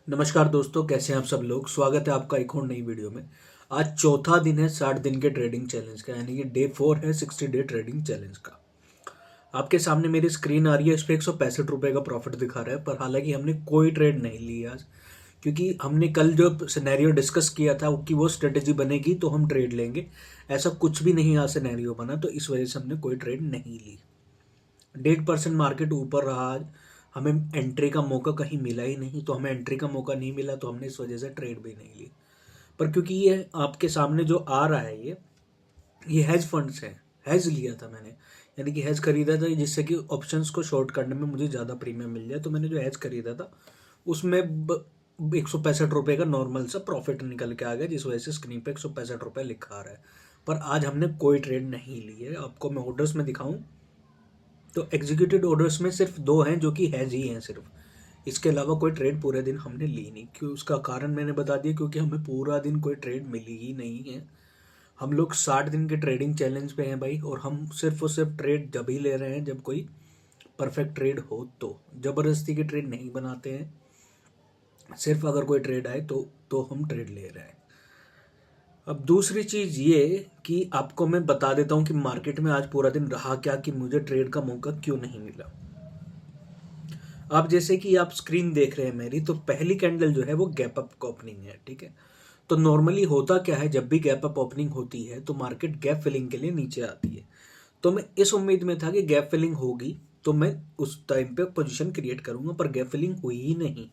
नमस्कार दोस्तों, कैसे हैं आप सब लोग। स्वागत है आपका एक और नई वीडियो में। आज चौथा दिन है 60 दिन के ट्रेडिंग चैलेंज का, यानी कि डे 4 है 60 डे ट्रेडिंग चैलेंज का। आपके सामने मेरी स्क्रीन आ रही है, इस पर ₹165 का प्रॉफिट दिखा रहा है, पर हालांकि हमने कोई ट्रेड नहीं ली आज, क्योंकि हमने कल जो सिनेरियो डिस्कस किया था कि वो स्ट्रेटेजी बनेगी तो हम ट्रेड लेंगे। ऐसा कुछ भी नहीं आज सिनेरियो बना, तो इस वजह से हमने कोई ट्रेड नहीं ली। 1.5% मार्केट ऊपर रहा आज। हमें एंट्री का मौका कहीं मिला ही नहीं, तो हमें एंट्री का मौका नहीं मिला तो हमने इस वजह से ट्रेड भी नहीं ली। पर क्योंकि ये आपके सामने जो आ रहा है ये हेज फंड्स है। हेज लिया था मैंने, यानी कि हेज खरीदा था जिससे कि ऑप्शंस को शॉर्ट करने में मुझे ज़्यादा प्रीमियम मिल जाए। तो मैंने जो हेज खरीदा था उसमें ₹165 का नॉर्मल सा प्रॉफिट निकल के आ गया, जिस वजह से स्क्रीन पे ₹165 लिखा आ रहा है। पर आज हमने कोई ट्रेड नहीं ली है। आपको मैं ऑर्डर्स में दिखाऊं तो एग्जीक्यूटेड ऑर्डर्स में सिर्फ 2 हैं जो कि हैज ही हैं सिर्फ। इसके अलावा कोई ट्रेड पूरे दिन हमने ली नहीं। क्यों, उसका कारण मैंने बता दिया, क्योंकि हमें पूरा दिन कोई ट्रेड मिली ही नहीं है। हम लोग 60 दिन के ट्रेडिंग चैलेंज पे हैं भाई, और हम सिर्फ और सिर्फ ट्रेड जब ही ले रहे हैं जब कोई परफेक्ट ट्रेड हो। तो ज़बरदस्ती की ट्रेड नहीं बनाते हैं, सिर्फ अगर कोई ट्रेड आए तो हम ट्रेड ले रहे हैं। अब दूसरी चीज़ ये कि आपको मैं बता देता हूँ कि मार्केट में आज पूरा दिन रहा क्या, कि मुझे ट्रेड का मौका क्यों नहीं मिला। आप जैसे कि आप स्क्रीन देख रहे हैं मेरी, तो पहली कैंडल जो है वो गैप अप ओपनिंग है, ठीक है। तो नॉर्मली होता क्या है, जब भी गैप अप ओपनिंग होती है तो मार्केट गैप फिलिंग के लिए नीचे आती है। तो मैं इस उम्मीद में था कि गैप फिलिंग होगी तो मैं उस टाइम पे पोजीशन क्रिएट करूंगा, पर गैप फिलिंग हुई ही नहीं।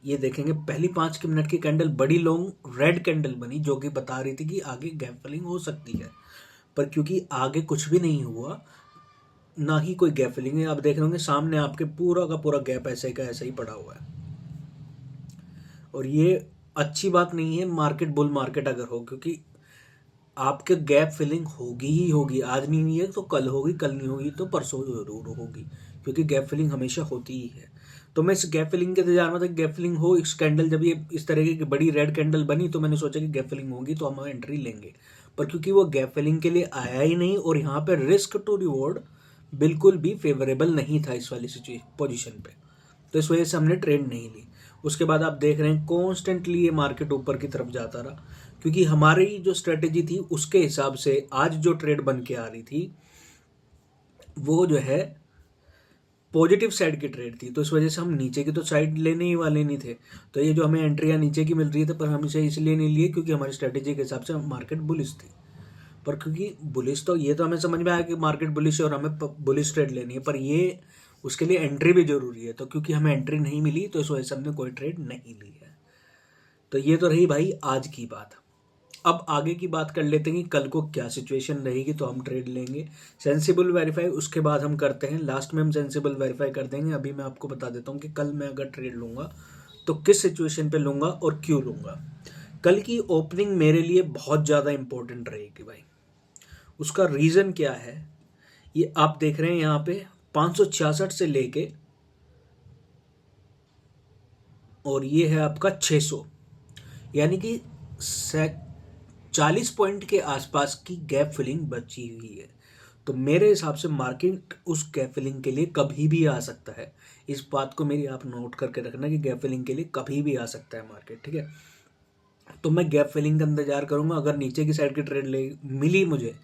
ये देखेंगे, पहली 5 मिनट की कैंडल बड़ी लॉन्ग रेड कैंडल बनी, जो कि बता रही थी कि आगे गैप फिलिंग हो सकती है। पर क्योंकि आगे कुछ भी नहीं हुआ, ना ही कोई गैप फिलिंग है, आप देख रहे होंगे सामने आपके पूरा का पूरा गैप ऐसे का ऐसा ही पड़ा हुआ है। और ये अच्छी बात नहीं है मार्केट बुल मार्केट अगर हो, क्योंकि आपके गैप फिलिंग होगी ही होगी। आज नहीं हुई है तो कल होगी, कल नहीं होगी तो परसों जरूर होगी, क्योंकि गैप फिलिंग हमेशा होती ही है। तो मैं इस गैप फिलिंग के इंतजार में था कि गैप फिलिंग हो। इस कैंडल जब ये इस तरह की बड़ी रेड कैंडल बनी तो मैंने सोचा कि गैप फिलिंग होगी तो हम एंट्री लेंगे। पर क्योंकि वो गैप फिलिंग के लिए आया ही नहीं, और यहाँ पे रिस्क टू रिवॉर्ड बिल्कुल भी फेवरेबल नहीं था इस वाली पोजीशन पे, तो इस वजह से हमने ट्रेड नहीं ली। उसके बाद आप देख रहे हैं कॉन्स्टेंटली ये मार्केट ऊपर की तरफ जाता रहा, क्योंकि हमारी जो स्ट्रेटेजी थी उसके हिसाब से आज जो ट्रेड बन के आ रही थी वो जो है पॉजिटिव साइड की ट्रेड थी। तो इस वजह से हम नीचे की तो साइड लेने ही वाले नहीं थे। तो ये जो हमें एंट्रियाँ नीचे की मिल रही थी, पर हम इसे इसलिए नहीं लिए क्योंकि हमारी स्ट्रेटेजी के हिसाब से मार्केट बुलिश थी। पर क्योंकि बुलिश, तो ये तो हमें समझ में आया कि मार्केट बुलिश है और हमें बुलिश ट्रेड लेनी है, पर ये उसके लिए एंट्री भी जरूरी है। तो क्योंकि हमें एंट्री नहीं मिली तो इस वजह से हमने कोई ट्रेड नहीं ली है। तो ये तो रही भाई आज की बात। अब आगे की बात कर लेते हैं कि कल को क्या सिचुएशन रहेगी तो हम ट्रेड लेंगे। सेंसिबल वेरीफाई उसके बाद हम करते हैं, लास्ट में हम सेंसिबल वेरीफाई कर देंगे। अभी मैं आपको बता देता हूँ कि कल मैं अगर ट्रेड लूँगा तो किस सिचुएशन पे लूँगा और क्यों लूँगा। कल की ओपनिंग मेरे लिए बहुत ज़्यादा इंपॉर्टेंट रहेगी भाई। उसका रीज़न क्या है, ये आप देख रहे हैं यहाँ पे 566 से लेके, और ये है आपका 600, यानी कि 40 पॉइंट के आसपास की गैप फिलिंग बची हुई है। तो मेरे हिसाब से मार्केट उस गैप फिलिंग के लिए कभी भी आ सकता है। इस बात को मेरी आप नोट करके रखना कि गैप फिलिंग के लिए कभी भी आ सकता है मार्केट, ठीक है। तो मैं गैप फिलिंग का इंतजार करूंगा। अगर नीचे की साइड की ट्रेड ले मिली मुझे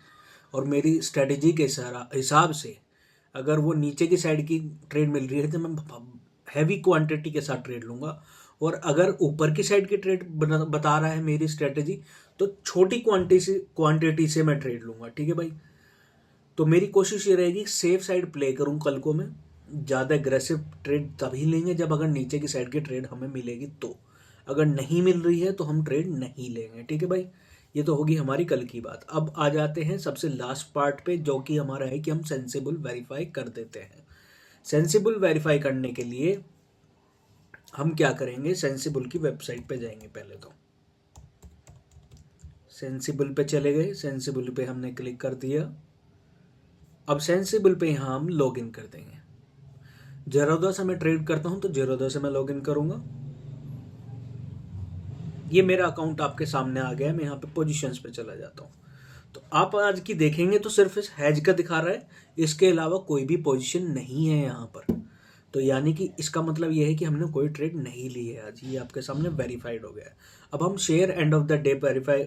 और मेरी स्ट्रेटेजी के हिसाब से अगर वो नीचे की साइड की ट्रेड मिल रही है तो मैं हैवी क्वांटिटी के साथ ट्रेड लूँगा। और अगर ऊपर की साइड की ट्रेड बता रहा है मेरी स्ट्रेटेजी, तो छोटी क्वांटिटी से मैं ट्रेड लूँगा, ठीक है भाई। तो मेरी कोशिश ये रहेगी सेफ साइड प्ले करूँ कल को मैं। ज़्यादा एग्रेसिव ट्रेड तभी लेंगे जब अगर नीचे की साइड की ट्रेड हमें मिलेगी, तो अगर नहीं मिल रही है तो हम ट्रेड नहीं लेंगे, ठीक है भाई। ये तो होगी हमारी कल की बात। अब आ जाते हैं सबसे लास्ट पार्ट पे, जो कि हमारा है कि हम सेंसिबल वेरीफाई कर देते हैं। सेंसिबल वेरीफाई करने के लिए हम क्या करेंगे, सेंसिबल की वेबसाइट पे जाएंगे। पहले तो सेंसिबल पे चले गए, सेंसिबल पे हमने क्लिक कर दिया। अब सेंसिबल पे यहाँ हम लॉग इन कर देंगे। जेरोदा से मैं ट्रेड करता हूँ तो जेरोदा से मैं लॉग इन करूँगा। ये मेरा अकाउंट आपके सामने आ गया है। मैं यहाँ पे पोजीशंस पे चला जाता हूँ। तो आप आज की देखेंगे तो सिर्फ इस हैज का दिखा रहा है, इसके अलावा कोई भी पोजीशन नहीं है यहाँ पर। तो यानी कि इसका मतलब ये है कि हमने कोई ट्रेड नहीं ली है आज, ये आपके सामने वेरीफाइड हो गया है। अब हम share end of the day verify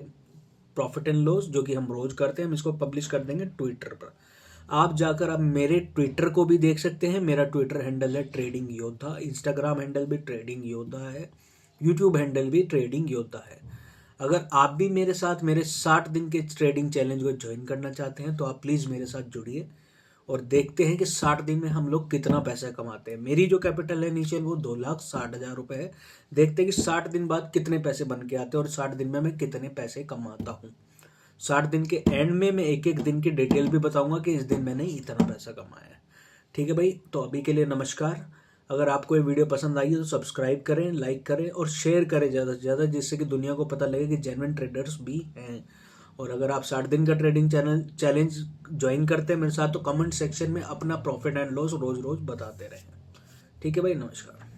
profit and loss जो कि हम रोज करते हैं, हम इसको पब्लिश कर देंगे ट्विटर पर। आप जाकर अब मेरे ट्विटर को भी देख सकते हैं। मेरा ट्विटर हैंडल है ट्रेडिंग योद्धा, इंस्टाग्राम हैंडल भी ट्रेडिंग योद्धा है, यूट्यूब हैंडल भी ट्रेडिंग योद्धा है। अगर आप भी मेरे साथ मेरे 60 दिन के ट्रेडिंग चैलेंज को ज्वाइन करना चाहते हैं तो आप प्लीज़ मेरे साथ जुड़िए और देखते हैं कि 60 दिन में हम लोग कितना पैसा कमाते हैं। मेरी जो कैपिटल है इनिशियल वो 2,60,000 रुपये है। देखते हैं कि 60 दिन बाद कितने पैसे बन के आते हैं और 60 दिन में मैं कितने पैसे कमाता हूँ। 60 दिन के एंड में मैं एक एक दिन की डिटेल भी बताऊंगा कि इस दिन मैंने इतना पैसा कमाया है। ठीक है भाई, तो अभी के लिए नमस्कार। अगर आपको ये वीडियो पसंद आई है तो सब्सक्राइब करें, लाइक करें और शेयर करें ज़्यादा से ज़्यादा, जिससे कि दुनिया को पता लगे कि जेन्युइन ट्रेडर्स भी हैं। और अगर आप 60 दिन का ट्रेडिंग चैलेंज ज्वाइन करते हैं मेरे साथ तो कमेंट सेक्शन में अपना प्रॉफिट एंड लॉस रोज रोज बताते रहें। ठीक है भाई, नमस्कार।